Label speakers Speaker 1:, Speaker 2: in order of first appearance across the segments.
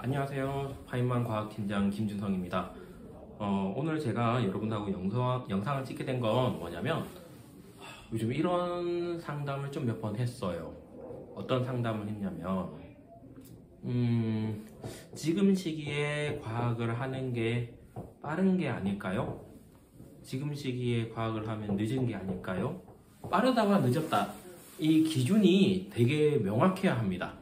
Speaker 1: 안녕하세요. 파인만 과학팀장 김준성입니다. 오늘 제가 여러분하고 영상을 찍게 된 건 뭐냐면 요즘 이런 상담을 좀 몇 번 했어요. 어떤 상담을 했냐면 지금 시기에 과학을 하는 게 빠른 게 아닐까요? 지금 시기에 과학을 하면 늦은 게 아닐까요? 빠르다와 늦었다, 이 기준이 되게 명확해야 합니다.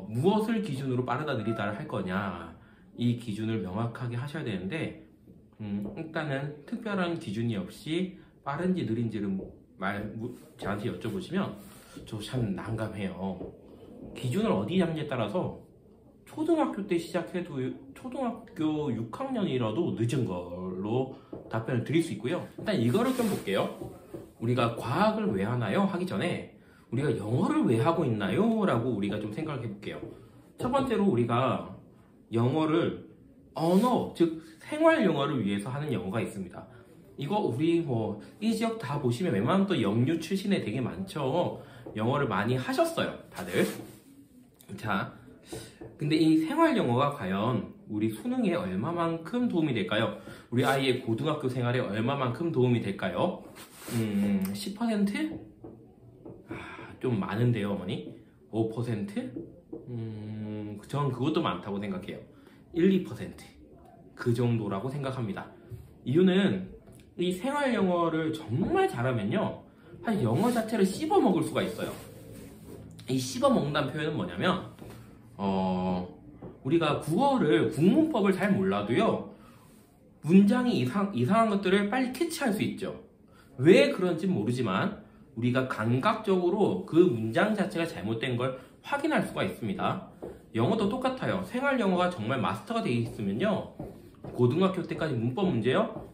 Speaker 1: 무엇을 기준으로 빠르다 느리다를 할 거냐, 이 기준을 명확하게 하셔야 되는데 일단은 특별한 기준이 없이 빠른지 느린지를 저한테 여쭤보시면 저 참 난감해요. 기준을 어디 잡느냐에 따라서 초등학교 때 시작해도 초등학교 6학년이라도 늦은 걸로 답변을 드릴 수 있고요. 일단 이거를 좀 볼게요. 우리가 과학을 왜 하나요? 하기 전에 우리가 영어를 왜 하고 있나요? 라고 우리가 좀 생각해 볼게요. 첫 번째로 우리가 영어를 언어, 즉 생활 영어를 위해서 하는 영어가 있습니다. 이거 우리 이 지역 다 보시면 웬만하면 또 영유 출신에 되게 많죠. 영어를 많이 하셨어요, 다들. 자, 근데 이 생활 영어가 과연 우리 수능에 얼마만큼 도움이 될까요? 우리 아이의 고등학교 생활에 얼마만큼 도움이 될까요? 10%? 좀 많은데요, 어머니? 5%? 전 그것도 많다고 생각해요. 1, 2%. 그 정도라고 생각합니다. 이유는 이 생활 영어를 정말 잘하면요, 사실 영어 자체를 씹어 먹을 수가 있어요. 이 씹어 먹는다는 표현은 뭐냐면, 우리가 국문법을 잘 몰라도요, 문장이 이상한 것들을 빨리 캐치할 수 있죠. 왜 그런지 모르지만 우리가 감각적으로 그 문장 자체가 잘못된 걸 확인할 수가 있습니다. 영어도 똑같아요. 생활 영어가 정말 마스터가 되어 있으면요, 고등학교 때까지 문법 문제요?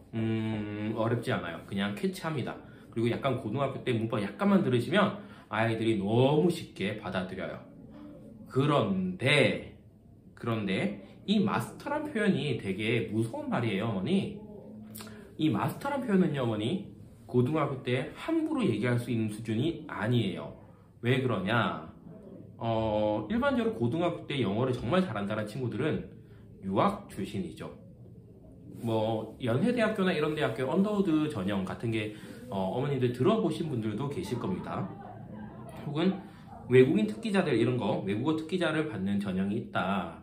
Speaker 1: 어렵지 않아요. 그냥 캐치합니다. 그리고 약간 고등학교 때 문법 약간만 들으시면 아이들이 너무 쉽게 받아들여요. 그런데 이 마스터란 표현이 되게 무서운 말이에요, 어머니. 이 마스터란 표현은요, 어머니, 고등학교 때 함부로 얘기할 수 있는 수준이 아니에요. 왜 그러냐? 일반적으로 고등학교 때 영어를 정말 잘한다는 친구들은 유학 출신이죠. 연세대학교나 이런 대학교 언더우드 전형 같은 게 어머님들 들어보신 분들도 계실 겁니다. 혹은 외국인 특기자들, 이런 거, 외국어 특기자를 받는 전형이 있다,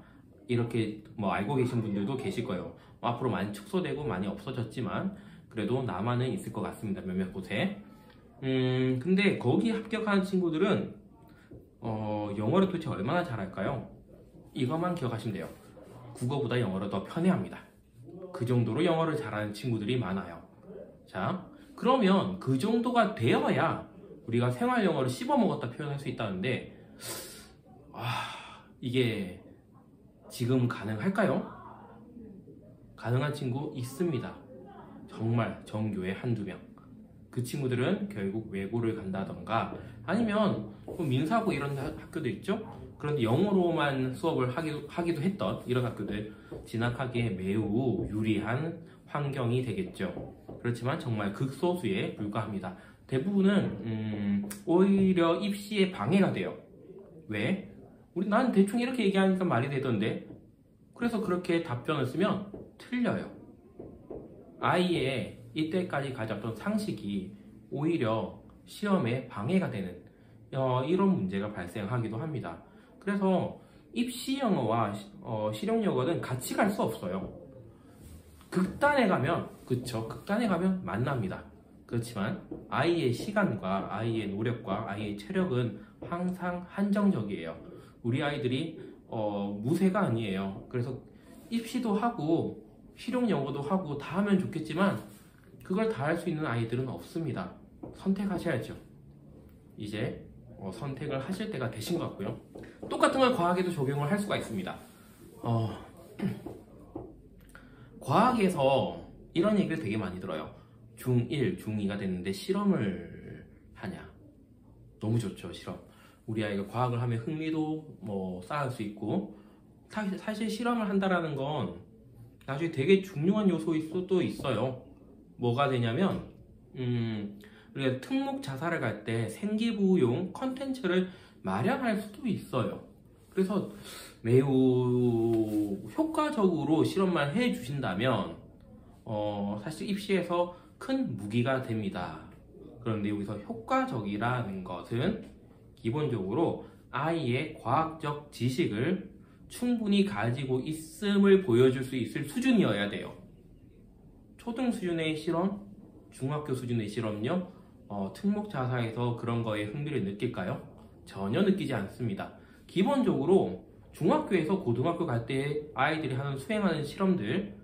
Speaker 1: 이렇게 알고 계신 분들도 계실 거예요. 앞으로 많이 축소되고 많이 없어졌지만 그래도 남아는 있을 것 같습니다, 몇몇 곳에. 근데 거기 합격하는 친구들은 영어를 도대체 얼마나 잘할까요? 이것만 기억하시면 돼요. 국어보다 영어를 더 편해합니다. 그 정도로 영어를 잘하는 친구들이 많아요. 자, 그러면 그 정도가 되어야 우리가 생활 영어를 씹어먹었다 표현할 수 있다는데, 이게 지금 가능할까요? 가능한 친구 있습니다. 정말 정교의 한두 명. 그 친구들은 결국 외고를 간다던가 아니면 민사고 이런 학교도 있죠? 그런데 영어로만 수업을 하기도 했던 이런 학교들 진학하기에 매우 유리한 환경이 되겠죠. 그렇지만 정말 극소수에 불과합니다. 대부분은 오히려 입시에 방해가 돼요. 왜? 난 대충 이렇게 얘기하니까 말이 되던데. 그래서 그렇게 답변을 쓰면 틀려요. 아이의 이때까지 가졌던 상식이 오히려 시험에 방해가 되는 이런 문제가 발생하기도 합니다. 그래서 입시 영어와 실용 영어는 같이 갈 수 없어요. 극단에 가면 만납니다. 그렇지만 아이의 시간과 아이의 노력과 아이의 체력은 항상 한정적이에요. 우리 아이들이 무쇠가 아니에요. 그래서 입시도 하고 실용 영어도 하고 다 하면 좋겠지만 그걸 다 할 수 있는 아이들은 없습니다. 선택하셔야죠. 이제 선택을 하실 때가 되신 것 같고요. 똑같은 걸 과학에도 적용을 할 수가 있습니다. 과학에서 이런 얘기를 되게 많이 들어요. 중1, 중2가 됐는데 실험을 하냐. 너무 좋죠, 실험. 우리 아이가 과학을 하면 흥미도 쌓을 수 있고, 사실 실험을 한다라는 건 나중에 되게 중요한 요소일 수도 있어요. 뭐가 되냐면 우리가 특목 자사를 갈 때 생기부용 컨텐츠를 마련할 수도 있어요. 그래서 매우 효과적으로 실험만 해 주신다면 사실 입시에서 큰 무기가 됩니다. 그런데 여기서 효과적이라는 것은 기본적으로 아이의 과학적 지식을 충분히 가지고 있음을 보여줄 수 있을 수준이어야 돼요. 초등 수준의 실험, 중학교 수준의 실험요, 특목자사에서 그런 거에 흥미를 느낄까요? 전혀 느끼지 않습니다. 기본적으로 중학교에서 고등학교 갈 때 아이들이 수행하는 실험들,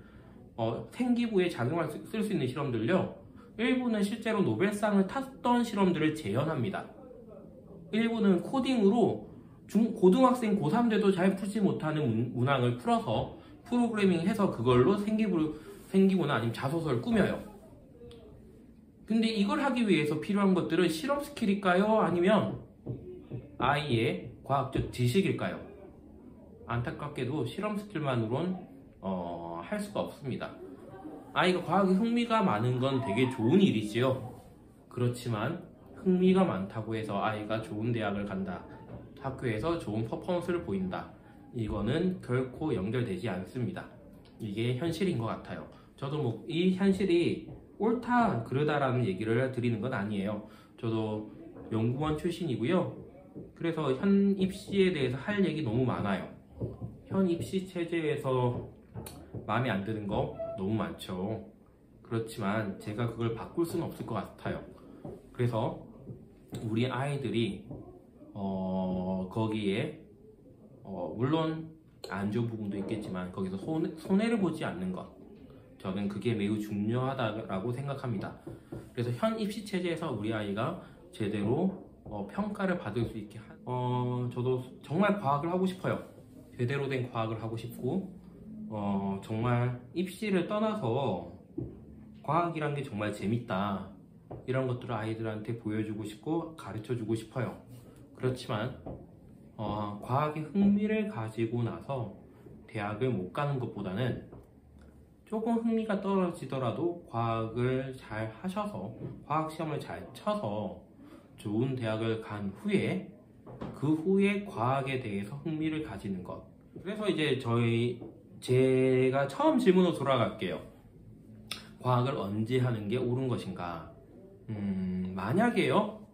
Speaker 1: 생기부에 작용할 쓸 수 있는 실험들요, 일부는 실제로 노벨상을 탔던 실험들을 재현합니다. 일부는 코딩으로 고등학생 고3 때도 잘 풀지 못하는 문항을 풀어서 프로그래밍해서 그걸로 생기부나 아니면 자소서를 꾸며요. 근데 이걸 하기 위해서 필요한 것들은 실험 스킬일까요? 아니면 아이의 과학적 지식일까요? 안타깝게도 실험 스킬만으론 할 수가 없습니다. 아이가 과학에 흥미가 많은 건 되게 좋은 일이지요. 그렇지만 흥미가 많다고 해서 아이가 좋은 대학을 간다, 학교에서 좋은 퍼포먼스를 보인다, 이거는 결코 연결되지 않습니다. 이게 현실인 것 같아요. 저도 뭐 이 현실이 옳다 그르다라는 얘기를 드리는 건 아니에요. 저도 연구원 출신이고요. 그래서 현 입시에 대해서 할 얘기 너무 많아요. 현 입시 체제에서 마음에 안 드는 거 너무 많죠. 그렇지만 제가 그걸 바꿀 수는 없을 것 같아요. 그래서 우리 아이들이 거기에 물론 안 좋은 부분도 있겠지만 거기서 손해를 보지 않는 것, 저는 그게 매우 중요하다고 생각합니다. 그래서 현 입시 체제에서 우리 아이가 제대로 평가를 받을 수 있게 저도 정말 과학을 하고 싶어요. 제대로 된 과학을 하고 싶고 정말 입시를 떠나서 과학이란 게 정말 재밌다, 이런 것들을 아이들한테 보여주고 싶고 가르쳐주고 싶어요. 그렇지만 과학에 흥미를 가지고 나서 대학을 못 가는 것보다는 조금 흥미가 떨어지더라도 과학을 잘 하셔서 과학 시험을 잘 쳐서 좋은 대학을 간 후에 그 후에 과학에 대해서 흥미를 가지는 것. 그래서 이제 제가 처음 질문으로 돌아갈게요. 과학을 언제 하는 게 옳은 것인가? 만약에요,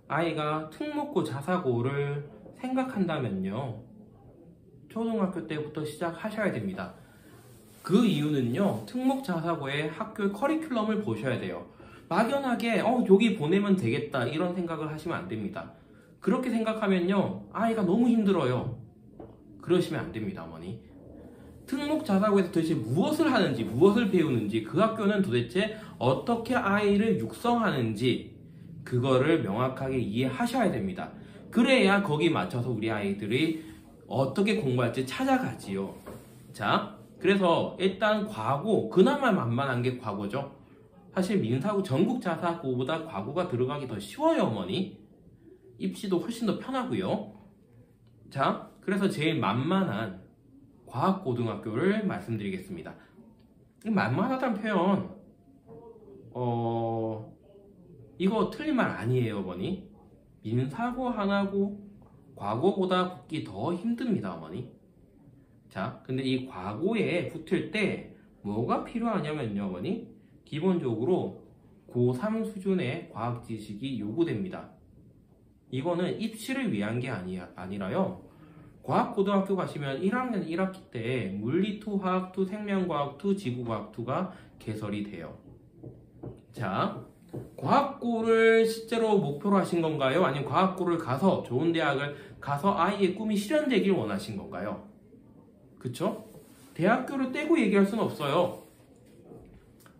Speaker 1: 아이가 특목고 자사고를 생각한다면요, 초등학교 때부터 시작하셔야 됩니다. 그 이유는요, 특목 자사고의 학교 커리큘럼을 보셔야 돼요. 막연하게 여기 보내면 되겠다 이런 생각을 하시면 안 됩니다. 그렇게 생각하면요, 아이가 너무 힘들어요. 그러시면 안 됩니다, 어머니. 특목 자사고에서 도대체 무엇을 하는지, 무엇을 배우는지, 그 학교는 도대체 어떻게 아이를 육성하는지, 그거를 명확하게 이해하셔야 됩니다. 그래야 거기 맞춰서 우리 아이들이 어떻게 공부할지 찾아가지요. 자, 그래서 일단 과고, 그나마 만만한 게 과고죠. 사실 민사고 전국 자사고보다 과고가 들어가기 더 쉬워요, 어머니. 입시도 훨씬 더 편하고요. 자, 그래서 제일 만만한 과학고등학교를 말씀드리겠습니다. 만만하다는 표현, 이거 틀린 말 아니에요, 어머니. 민사고 하나고 과고보다 붙기 더 힘듭니다, 어머니. 자, 근데 이 과고에 붙을 때 뭐가 필요하냐면요, 어머니, 기본적으로 고3 수준의 과학 지식이 요구됩니다. 이거는 입시를 위한 게 아니라요, 과학고등학교 가시면 1학년 1학기 때 물리2, 화학2, 생명과학2, 지구과학2가 개설이 돼요. 자, 과학고를 실제로 목표로 하신 건가요? 아니면 과학고를 가서 좋은 대학을 가서 아이의 꿈이 실현되길 원하신 건가요? 그쵸? 대학교를 떼고 얘기할 수는 없어요.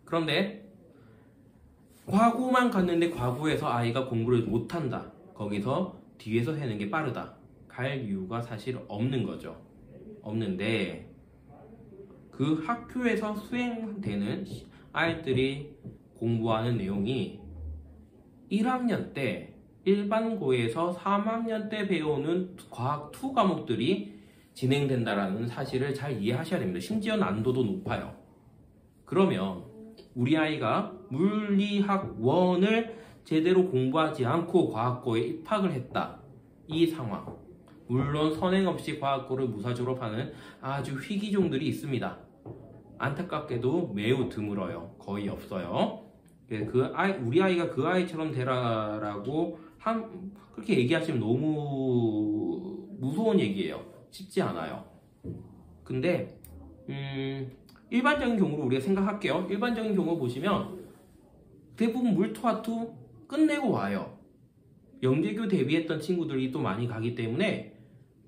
Speaker 1: 그런데 과고만 갔는데 과고에서 아이가 공부를 못한다, 거기서 뒤에서 해는 게 빠르다, 갈 이유가 사실 없는 거죠. 없는데 그 학교에서 수행되는 아이들이 공부하는 내용이 1학년 때 일반고에서 3학년 때 배우는 과학 2 과목들이 진행된다는 사실을 잘 이해하셔야 됩니다. 심지어 난도도 높아요. 그러면 우리 아이가 물리학 1을 제대로 공부하지 않고 과학고에 입학을 했다, 이 상황, 물론 선행 없이 과학고를 무사 졸업하는 아주 희귀종들이 있습니다. 안타깝게도 매우 드물어요. 거의 없어요. 우리 아이가 그 아이처럼 되라라고 그렇게 얘기하시면 너무 무서운 얘기예요. 쉽지 않아요. 근데 일반적인 경우로 우리가 생각할게요. 일반적인 경우 보시면 대부분 물투와투 끝내고 와요. 영재교 대비했던 친구들이 또 많이 가기 때문에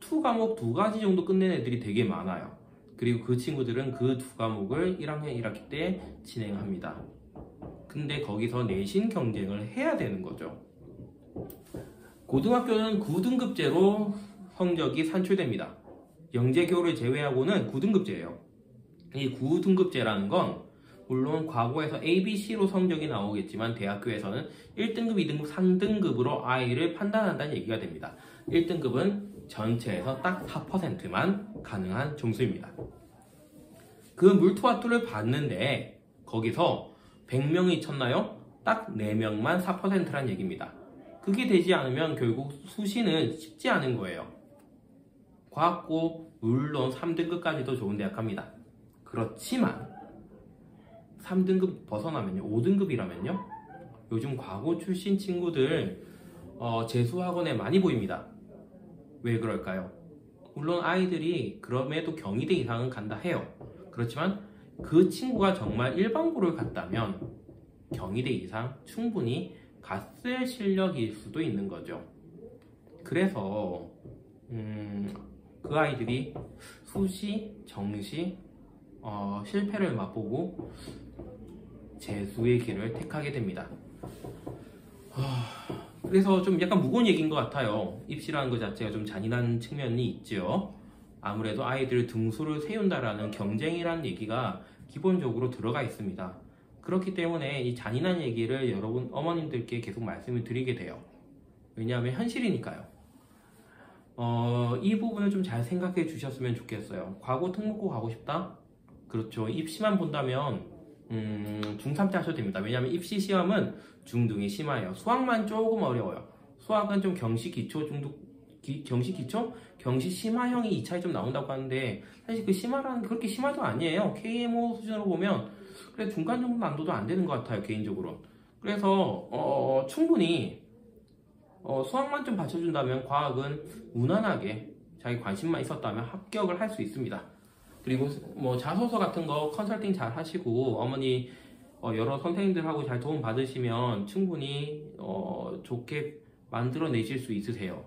Speaker 1: 투 과목 2가지 정도 끝낸 애들이 되게 많아요. 그리고 그 친구들은 그 2과목을 1학년 1학기 때 진행합니다. 근데 거기서 내신 경쟁을 해야 되는 거죠. 고등학교는 9등급제로 성적이 산출됩니다. 영재교를 제외하고는 9등급제예요. 이 9등급제라는 건 물론 과거에서 A, B, C로 성적이 나오겠지만 대학교에서는 1등급, 2등급, 3등급으로 아이를 판단한다는 얘기가 됩니다. 1등급은 전체에서 딱 4%만 가능한 점수입니다. 그 물투와투를 봤는데 거기서 100명이 쳤나요? 딱 4명만 4%란 얘기입니다. 그게 되지 않으면 결국 수시는 쉽지 않은 거예요. 과학고 물론 3등급까지도 좋은 대학 갑니다. 그렇지만 3등급 벗어나면요, 5등급이라면요, 요즘 과고 출신 친구들 재수학원에 많이 보입니다. 왜 그럴까요? 물론 아이들이 그럼에도 경희대 이상은 간다 해요. 그렇지만 그 친구가 정말 일반고를 갔다면 경희대 이상 충분히 갔을 실력일 수도 있는 거죠. 그래서 그 아이들이 수시, 정시, 실패를 맛보고 재수의 길을 택하게 됩니다. 그래서 좀 약간 무거운 얘기인 것 같아요. 입시라는 것 자체가 좀 잔인한 측면이 있죠. 아무래도 아이들 등수를 세운다라는 경쟁이라는 얘기가 기본적으로 들어가 있습니다. 그렇기 때문에 이 잔인한 얘기를 여러분 어머님들께 계속 말씀을 드리게 돼요. 왜냐하면 현실이니까요. 이 부분을 좀 잘 생각해 주셨으면 좋겠어요. 과고 특목고 가고 싶다? 그렇죠. 입시만 본다면 중3 때 하셔도 됩니다. 왜냐하면 입시 시험은 중등이 심해요. 수학만 조금 어려워요. 수학은 좀 경시 기초 경시 기초? 경시 심화형이 이 차이 좀 나온다고 하는데 사실 그 심화라는 게 그렇게 심화도 아니에요. KMO 수준으로 보면 그래 중간 정도 난도도 안 되는 것 같아요, 개인적으로. 그래서 충분히 수학만 좀 받쳐준다면 과학은 무난하게 자기 관심만 있었다면 합격을 할 수 있습니다. 그리고 뭐 자소서 같은 거 컨설팅 잘 하시고 어머니 여러 선생님들하고 잘 도움 받으시면 충분히 좋게 만들어내실 수 있으세요.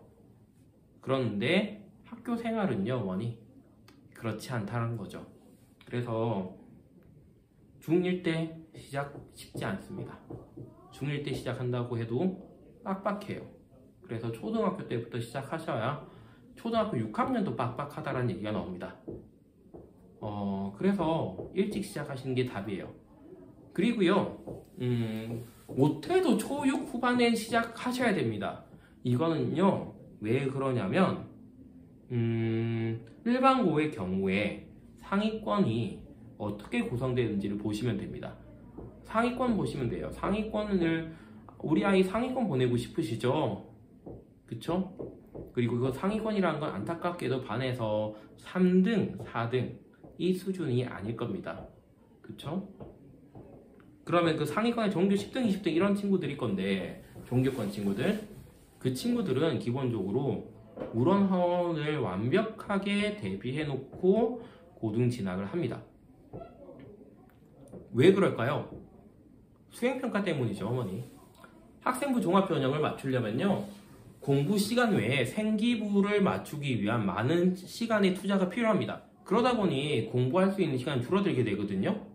Speaker 1: 그런데 학교 생활은요, 어머니 그렇지 않다는 거죠. 그래서 중1 때 시작 쉽지 않습니다. 중1 때 시작한다고 해도 빡빡해요. 그래서 초등학교 때부터 시작하셔야 초등학교 6학년도 빡빡하다라는 얘기가 나옵니다. 그래서 일찍 시작하시는 게 답이에요. 그리고요, 못해도 초6 후반에 시작하셔야 됩니다. 이거는요, 왜 그러냐면, 일반고의 경우에 상위권이 어떻게 구성되는지를 보시면 됩니다. 상위권 보시면 돼요. 상위권을, 우리 아이 상위권 보내고 싶으시죠? 그쵸? 그리고 그 상위권이라는 건 안타깝게도 반에서 3등, 4등, 이 수준이 아닐 겁니다. 그쵸? 그러면 그 상위권에 정규 10등, 20등 이런 친구들일 건데, 종교권 친구들, 그 친구들은 기본적으로 우런화원을 완벽하게 대비해 놓고 고등 진학을 합니다. 왜 그럴까요? 수행평가 때문이죠, 어머니. 학생부 종합 변형을 맞추려면요, 공부 시간 외에 생기부를 맞추기 위한 많은 시간의 투자가 필요합니다. 그러다 보니 공부할 수 있는 시간이 줄어들게 되거든요.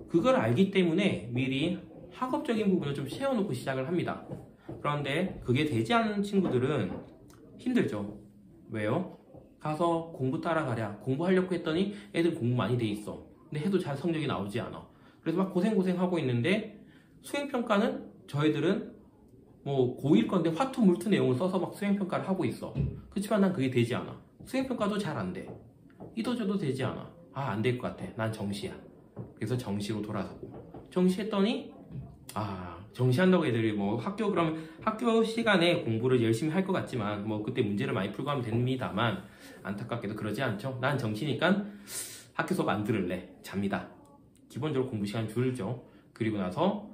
Speaker 1: 그걸 알기 때문에 미리 학업적인 부분을 좀 채워놓고 시작을 합니다. 그런데 그게 되지 않는 친구들은 힘들죠. 왜요? 가서 공부 따라가랴. 공부하려고 했더니 애들 공부 많이 돼 있어. 근데 해도 잘 성적이 나오지 않아. 그래서 막 고생하고 있는데 수행평가는 저희들은 뭐 고1 건데 화투 물투 내용을 써서 막 수행평가를 하고 있어. 그렇지만 난 그게 되지 않아. 수행평가도 잘 안 돼. 이도저도 되지 않아. 안 될 것 같아. 난 정시야. 그래서 정시로 돌아서고 정시했더니 정시한다고 애들이 뭐 그러면 학교 시간에 공부를 열심히 할 것 같지만 뭐 그때 문제를 많이 풀고 하면 됩니다만 안타깝게도 그러지 않죠. 난 정시니까 학교 수업 안 들을래. 잡니다. 기본적으로 공부 시간 줄죠. 그리고 나서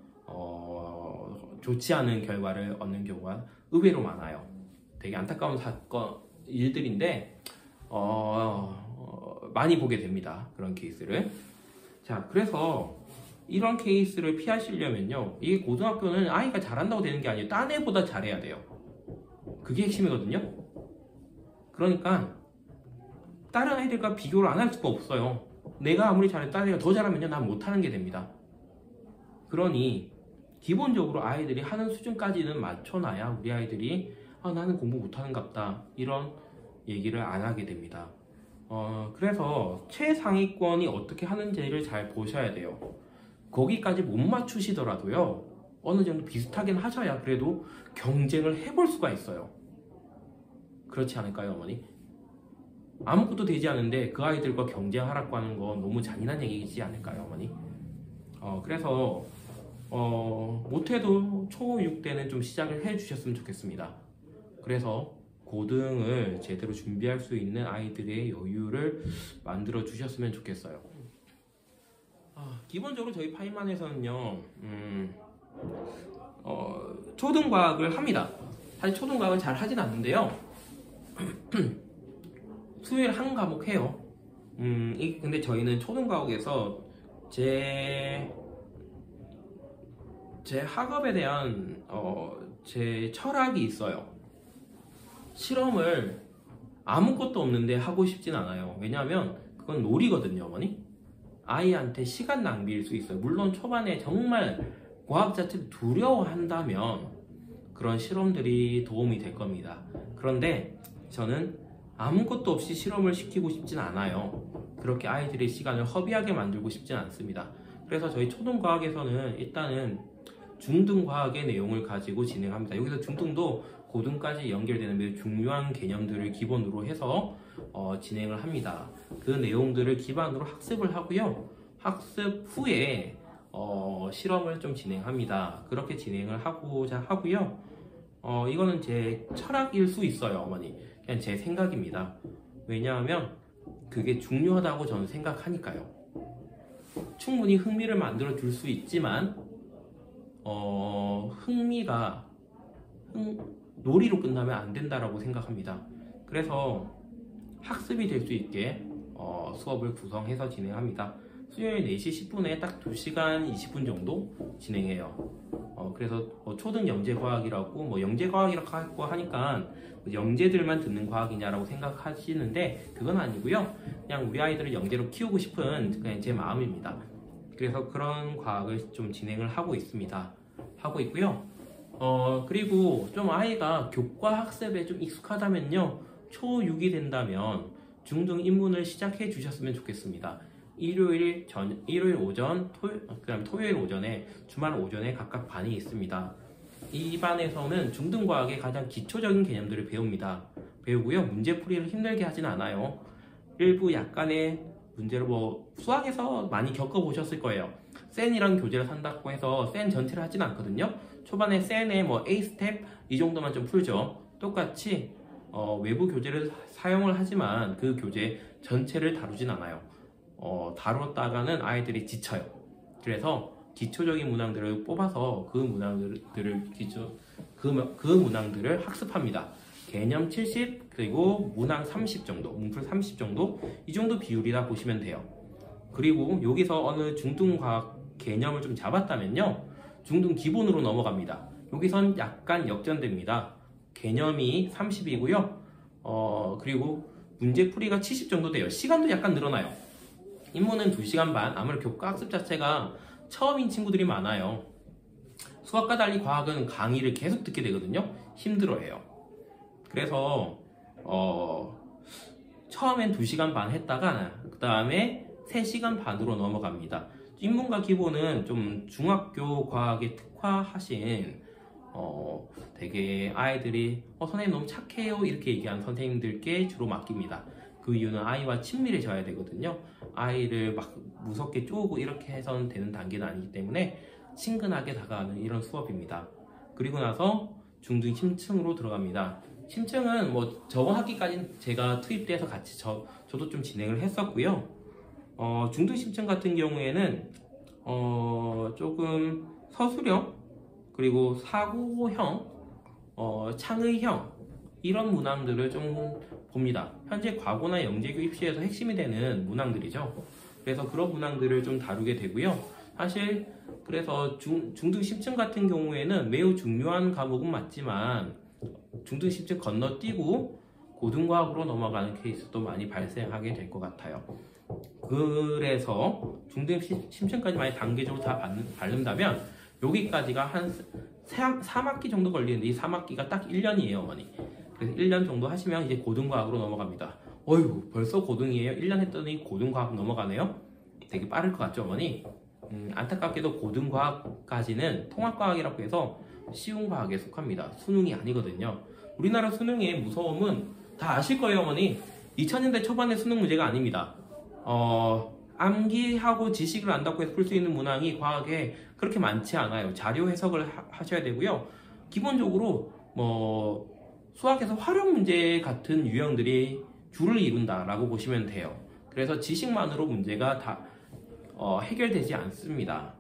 Speaker 1: 좋지 않은 결과를 얻는 경우가 의외로 많아요. 되게 안타까운 일들인데 많이 보게 됩니다. 그런 케이스를. 자, 그래서 이런 케이스를 피하시려면요, 이게 고등학교는 아이가 잘한다고 되는 게 아니에요. 딴 애보다 잘해야 돼요. 그게 핵심이거든요. 그러니까 다른 아이들과 비교를 안 할 수가 없어요. 내가 아무리 잘해도 다른 애가 더 잘하면요, 난 못하는 게 됩니다. 그러니 기본적으로 아이들이 하는 수준까지는 맞춰놔야 우리 아이들이 나는 공부 못하는갑다 이런 얘기를 안 하게 됩니다. 그래서 최상위권이 어떻게 하는지를 잘 보셔야 돼요. 거기까지 못 맞추시더라도요, 어느 정도 비슷하긴 하셔야 그래도 경쟁을 해볼 수가 있어요. 그렇지 않을까요, 어머니? 아무것도 되지 않은데 그 아이들과 경쟁하라고 하는 건 너무 잔인한 얘기이지 않을까요, 어머니? 그래서 못해도 초6 때는 좀 시작을 해주셨으면 좋겠습니다. 그래서 고등을 제대로 준비할 수 있는 아이들의 여유를 만들어 주셨으면 좋겠어요. 기본적으로 저희 파이만에서는요, 초등과학을 합니다. 사실 초등과학은 잘 하진 않는데요. 수요일 한 과목 해요. 근데 저희는 초등과학에서 제 학업에 대한 제 철학이 있어요. 실험을 아무것도 없는데 하고 싶진 않아요. 왜냐하면 그건 놀이거든요, 어머니. 아이한테 시간 낭비일 수 있어요. 물론 초반에 정말 과학 자체를 두려워한다면 그런 실험들이 도움이 될 겁니다. 그런데 저는 아무것도 없이 실험을 시키고 싶진 않아요. 그렇게 아이들의 시간을 허비하게 만들고 싶진 않습니다. 그래서 저희 초등과학에서는 일단은 중등과학의 내용을 가지고 진행합니다. 여기서 중등도 고등까지 연결되는 매우 중요한 개념들을 기본으로 해서 진행을 합니다. 그 내용들을 기반으로 학습을 하고요. 학습 후에 실험을 좀 진행합니다. 그렇게 진행을 하고자 하고요. 이거는 제 철학일 수 있어요, 어머니. 그냥 제 생각입니다. 왜냐하면 그게 중요하다고 저는 생각하니까요. 충분히 흥미를 만들어 줄 수 있지만 흥미가 놀이로 끝나면 안 된다라고 생각합니다. 그래서 학습이 될 수 있게 수업을 구성해서 진행합니다. 수요일 4시 10분에 딱 2시간 20분 정도 진행해요. 그래서 초등 영재과학이라고 영재과학이라고 하니까 영재들만 듣는 과학이냐라고 생각하시는데 그건 아니고요. 그냥 우리 아이들을 영재로 키우고 싶은 그냥 제 마음입니다. 그래서 그런 과학을 좀 진행을 하고 있고요. 그리고 좀 아이가 교과 학습에 좀 익숙하다면요, 초6이 된다면 중등 입문을 시작해 주셨으면 좋겠습니다. 일요일 오전, 그다음 토요일 오전에, 주말 오전에 각각 반이 있습니다. 이 반에서는 중등과학의 가장 기초적인 개념들을 배우고요. 문제풀이를 힘들게 하진 않아요. 일부 약간의 문제를 수학에서 많이 겪어보셨을 거예요. 센이랑 교재를 산다고 해서 센 전체를 하진 않거든요. 초반에 센의 A 스텝 이 정도만 좀 풀죠. 똑같이 외부 교재를 사용을 하지만 그 교재 전체를 다루진 않아요. 다뤘다가는 아이들이 지쳐요. 그래서 기초적인 문항들을 뽑아서 그 문항들을 학습합니다. 개념 70 그리고 문항 30 정도, 문풀 30 정도, 이 정도 비율이라 보시면 돼요. 그리고 여기서 어느 중등과학 개념을 좀 잡았다면요, 중등 기본으로 넘어갑니다. 여기선 약간 역전됩니다. 개념이 30이고요. 그리고 문제풀이가 70 정도 돼요. 시간도 약간 늘어나요. 입문은 2시간 반. 아무래도 교과 학습 자체가 처음인 친구들이 많아요. 수학과 달리 과학은 강의를 계속 듣게 되거든요. 힘들어해요. 그래서 처음엔 2시간 반 했다가 그 다음에 3시간 반으로 넘어갑니다. 인문과 기본은 좀 중학교 과학에 특화하신 되게 아이들이 선생님 너무 착해요 이렇게 얘기하는 선생님들께 주로 맡깁니다. 그 이유는 아이와 친밀해져야 되거든요. 아이를 막 무섭게 쪼고 이렇게 해서는 되는 단계는 아니기 때문에 친근하게 다가가는 이런 수업입니다. 그리고 나서 중등 심층으로 들어갑니다. 심층은 뭐 저번 학기까지 제가 투입돼서 같이 저도 좀 진행을 했었고요. 중등 심층 같은 경우에는 조금 서술형 그리고 사고형, 창의형 이런 문항들을 좀 봅니다. 현재 과거나 영재교 입시에서 핵심이 되는 문항들이죠. 그래서 그런 문항들을 좀 다루게 되고요. 사실 그래서 중등 심층 같은 경우에는 매우 중요한 과목은 맞지만 중등 심층 건너뛰고 고등과학으로 넘어가는 케이스도 많이 발생하게 될 것 같아요. 그래서 중등 심층까지 많이 단계적으로 다 바른다면 여기까지가 한 3학기 정도 걸리는데 이 3학기가 딱 1년이에요, 어머니. 그래서 1년 정도 하시면 이제 고등과학으로 넘어갑니다. 어휴, 벌써 고등이에요? 1년 했더니 고등과학 넘어가네요? 되게 빠를 것 같죠, 어머니? 안타깝게도 고등과학까지는 통합과학이라고 해서 쉬운 과학에 속합니다. 수능이 아니거든요. 우리나라 수능의 무서움은 다 아실 거예요, 어머니. 2000년대 초반의 수능 문제가 아닙니다. 암기하고 지식을 안다고 해서 풀 수 있는 문항이 과학에 그렇게 많지 않아요. 자료 해석을 하셔야 되고요. 기본적으로 수학에서 활용 문제 같은 유형들이 주를 이룬다라고 보시면 돼요. 그래서 지식만으로 문제가 다 해결되지 않습니다.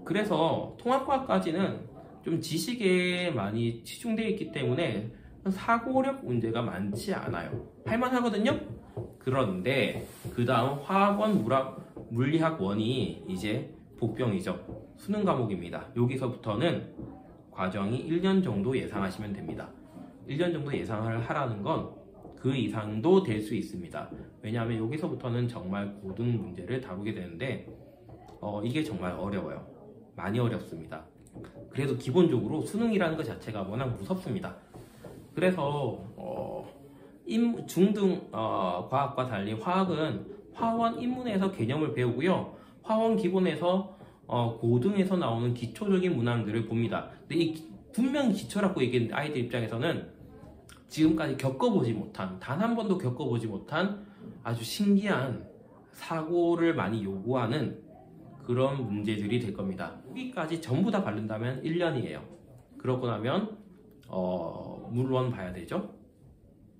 Speaker 1: 그래서 통합과학까지는 좀 지식에 많이 치중되어 있기 때문에 사고력 문제가 많지 않아요. 할만하거든요? 그런데 그 다음 화학원, 물리학원이 이제 복병이죠. 수능 과목입니다. 여기서부터는 과정이 1년 정도 예상하시면 됩니다. 1년 정도 예상을 하라는 건 그 이상도 될 수 있습니다. 왜냐하면 여기서부터는 정말 고등 문제를 다루게 되는데 이게 정말 어려워요. 많이 어렵습니다. 그래도 기본적으로 수능이라는 것 자체가 워낙 무섭습니다. 그래서 중등 과학과 달리 화학은 화원 입문에서 개념을 배우고요. 화원 기본에서 고등에서 나오는 기초적인 문항들을 봅니다. 근데 이 분명히 기초라고 얘기했는데 아이들 입장에서는 지금까지 겪어보지 못한, 단 한 번도 겪어보지 못한 아주 신기한 사고를 많이 요구하는 그런 문제들이 될 겁니다. 여기까지 전부 다 바른다면 1년이에요. 그러고 나면 물론 봐야 되죠.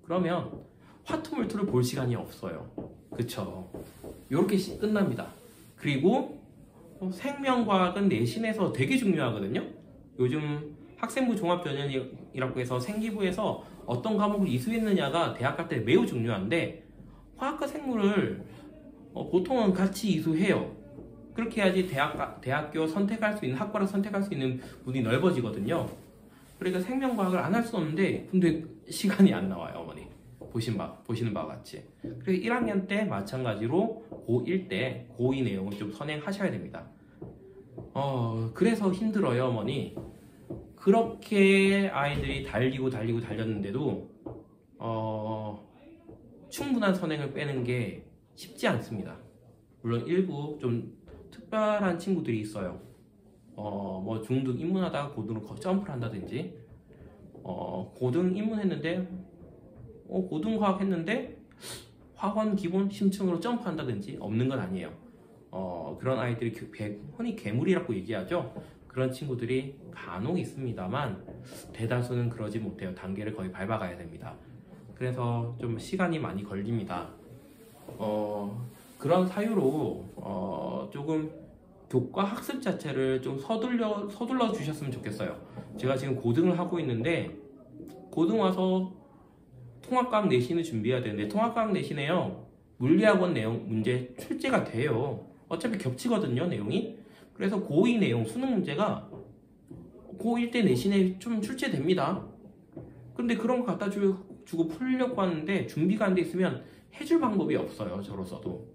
Speaker 1: 그러면 화투물투를 볼 시간이 없어요. 그쵸? 이렇게 끝납니다. 그리고 생명과학은 내신에서 되게 중요하거든요. 요즘 학생부 종합전형이라고 해서 생기부에서 어떤 과목을 이수했느냐가 대학 갈 때 매우 중요한데 화학과 생물을 보통은 같이 이수해요. 그렇게 해야지 대학교 선택할 수 있는 학과를 선택할 수 있는 문이 넓어지거든요. 그러니까 생명과학을 안 할 수 없는데 근데 시간이 안 나와요, 어머니. 보시는 바와 같이. 그래서 1학년 때 마찬가지로 고1 때 고2 내용을 좀 선행하셔야 됩니다. 그래서 힘들어요, 어머니. 그렇게 아이들이 달렸는데도 충분한 선행을 빼는 게 쉽지 않습니다. 물론 일부 좀 특별한 친구들이 있어요. 중등 입문하다가 고등으로 점프를 한다든지 고등 입문했는데 고등과학 했는데 학원 기본 심층으로 점프한다든지 없는 건 아니에요. 그런 아이들이 흔히 괴물이라고 얘기하죠. 그런 친구들이 간혹 있습니다만 대다수는 그러지 못해요. 단계를 거의 밟아가야 됩니다. 그래서 좀 시간이 많이 걸립니다. 그런 사유로 조금 교과 학습 자체를 좀 서둘러 주셨으면 좋겠어요. 제가 지금 고등을 하고 있는데 고등 와서 통합과학 내신을 준비해야 되는데 통합과학 내신에요 물리학원 내용 문제 출제가 돼요. 어차피 겹치거든요, 내용이. 그래서 고2 내용 수능 문제가 고1 때 내신에 좀 출제됩니다. 근데 그런 거 갖다 주고 풀려고 하는데 준비가 안 돼 있으면 해줄 방법이 없어요, 저로서도.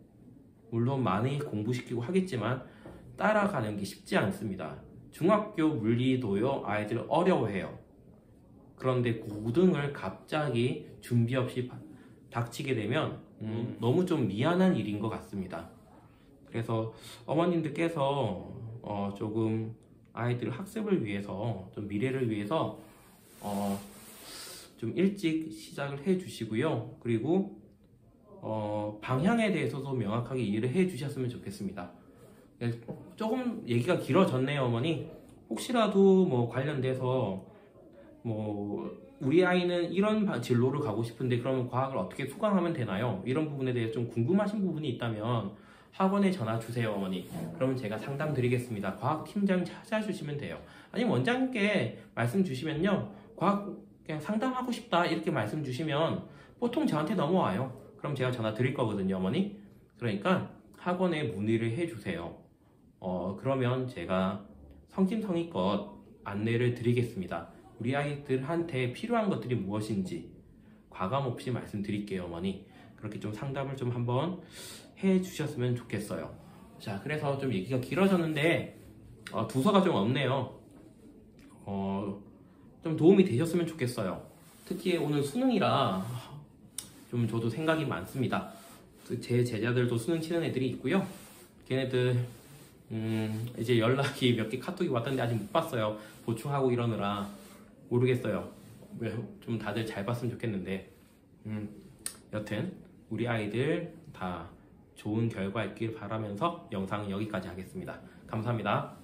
Speaker 1: 물론 많이 공부시키고 하겠지만 따라가는 게 쉽지 않습니다. 중학교 물리도요 아이들 어려워해요. 그런데 고등을 갑자기 준비 없이 닥치게 되면 너무 좀 미안한 일인 것 같습니다. 그래서 어머님들께서 조금 아이들 학습을 위해서 좀 미래를 위해서 좀 일찍 시작을 해 주시고요. 그리고 방향에 대해서도 명확하게 이해를 해 주셨으면 좋겠습니다. 조금 얘기가 길어졌네요, 어머니. 혹시라도 뭐 관련돼서 뭐 우리 아이는 이런 진로를 가고 싶은데 그러면 과학을 어떻게 수강하면 되나요? 이런 부분에 대해 좀 궁금하신 부분이 있다면 학원에 전화 주세요, 어머니. 그러면 제가 상담 드리겠습니다. 과학 팀장 찾아주시면 돼요. 아니면 원장님께 말씀 주시면요, 과학 그냥 상담하고 싶다 이렇게 말씀 주시면 보통 저한테 넘어와요. 그럼 제가 전화 드릴 거거든요, 어머니. 그러니까 학원에 문의를 해주세요. 그러면 제가 성심성의껏 안내를 드리겠습니다. 우리 아이들한테 필요한 것들이 무엇인지 과감 없이 말씀드릴게요, 어머니. 그렇게 좀 상담을 좀 한번 해 주셨으면 좋겠어요. 자, 그래서 좀 얘기가 길어졌는데 두서가 좀 없네요. 좀 도움이 되셨으면 좋겠어요. 특히 오늘 수능이라 좀 저도 생각이 많습니다. 제 제자들도 수능 치는 애들이 있고요. 걔네들 이제 연락이 몇 개 카톡이 왔던데 아직 못 봤어요. 보충하고 이러느라 모르겠어요. 좀 다들 잘 봤으면 좋겠는데 여튼 우리 아이들 다 좋은 결과 있길 바라면서 영상은 여기까지 하겠습니다. 감사합니다.